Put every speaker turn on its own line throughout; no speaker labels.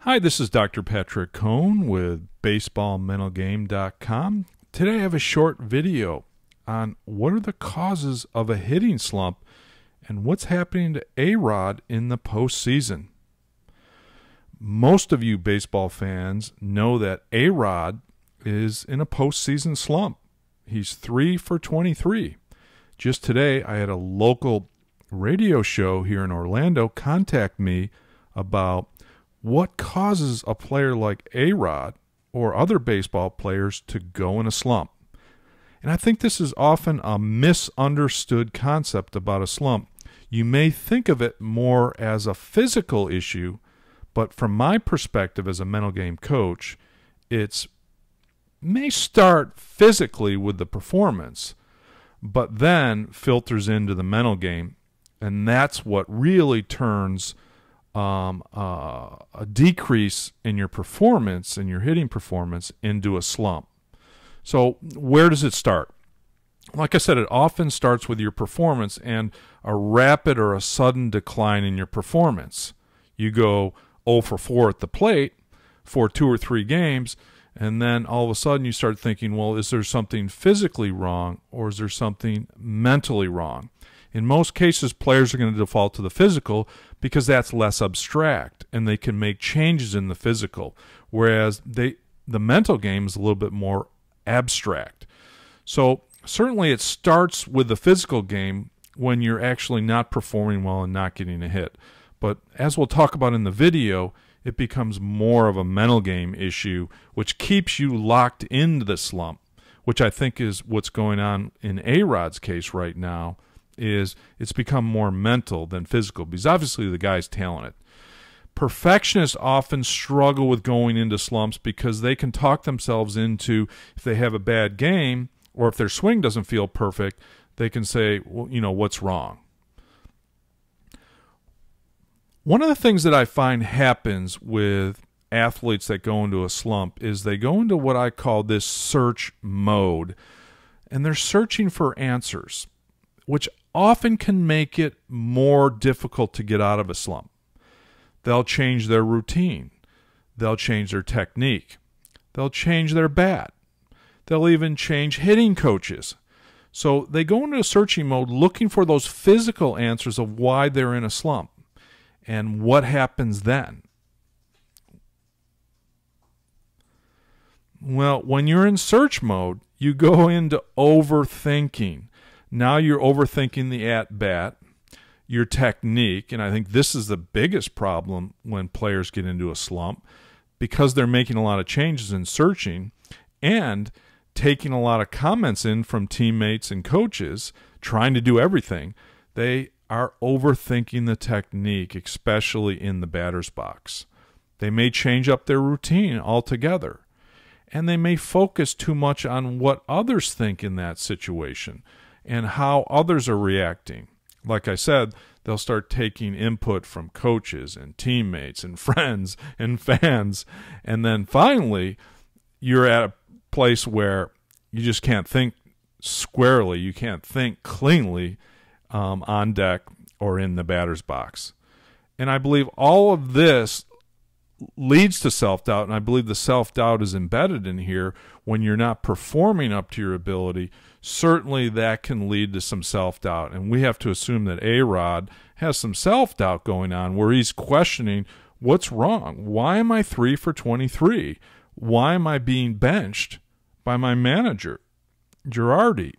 Hi, this is Dr. Patrick Cohn with BaseballMentalGame.com. Today I have a short video on what are the causes of a hitting slump and what's happening to A-Rod in the postseason. Most of you baseball fans know that A-Rod is in a postseason slump. He's 3 for 23. Just today I had a local radio show here in Orlando contact me about what causes a player like A-Rod or other baseball players to go in a slump. And I think this is often a misunderstood concept about a slump. You may think of it more as a physical issue, but from my perspective as a mental game coach, it may start physically with the performance, but then filters into the mental game, and that's what really turns a decrease in your performance, in your hitting performance, into a slump. So where does it start? Like I said, it often starts with your performance and a rapid or a sudden decline in your performance. You go 0 for 4 at the plate for 2 or 3 games, and then all of a sudden you start thinking, well, is there something physically wrong or is there something mentally wrong? In most cases, players are going to default to the physical because that's less abstract and they can make changes in the physical, whereas the mental game is a little bit more abstract. So certainly it starts with the physical game when you're actually not performing well and not getting a hit. But as we'll talk about in the video, it becomes more of a mental game issue, which keeps you locked into the slump, which I think is what's going on in A-Rod's case right now. Is it's become more mental than physical because obviously the guy's talented. Perfectionists often struggle with going into slumps because they can talk themselves into, if they have a bad game or if their swing doesn't feel perfect, they can say, well, you know, what's wrong? One of the things that I find happens with athletes that go into a slump is they go into what I call this search mode, and they're searching for answers, which often can make it more difficult to get out of a slump. They'll change their routine. They'll change their technique. They'll change their bat. They'll even change hitting coaches. So they go into a searching mode looking for those physical answers of why they're in a slump. And what happens then? Well, when you're in search mode, you go into overthinking. Now you're overthinking the at-bat, your technique, and I think this is the biggest problem when players get into a slump because they're making a lot of changes and searching and taking a lot of comments in from teammates and coaches trying to do everything. They are overthinking the technique, especially in the batter's box. They may change up their routine altogether, and they may focus too much on what others think in that situation and how others are reacting. Like I said, they'll start taking input from coaches and teammates and friends and fans, and then finally you're at a place where you just can't think squarely, you can't think cleanly on deck or in the batter's box. And I believe all of this leads to self-doubt, and I believe the self-doubt is embedded in here when you're not performing up to your ability. Certainly that can lead to some self-doubt, and we have to assume that A-Rod has some self-doubt going on where he's questioning, what's wrong? Why am I 3 for 23? Why am I being benched by my manager, Girardi?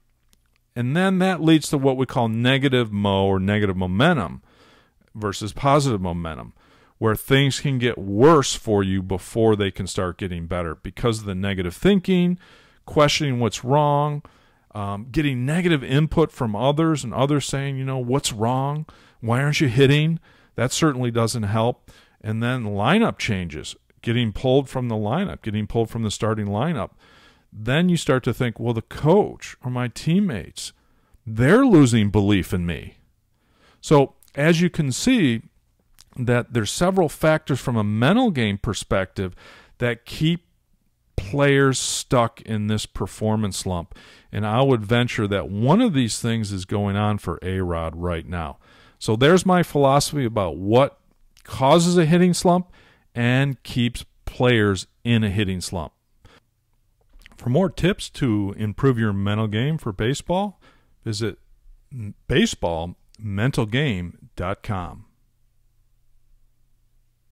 And then that leads to what we call negative mo or negative momentum versus positive momentum, where things can get worse for you before they can start getting better because of the negative thinking, questioning what's wrong, getting negative input from others and others saying, you know, what's wrong? Why aren't you hitting? That certainly doesn't help. And then lineup changes, getting pulled from the lineup, getting pulled from the starting lineup. Then you start to think, well, the coach or my teammates, they're losing belief in me. So as you can see, that there's several factors from a mental game perspective that keep players stuck in this performance slump. And I would venture that one of these things is going on for A-Rod right now. So there's my philosophy about what causes a hitting slump and keeps players in a hitting slump. For more tips to improve your mental game for baseball, visit baseballmentalgame.com.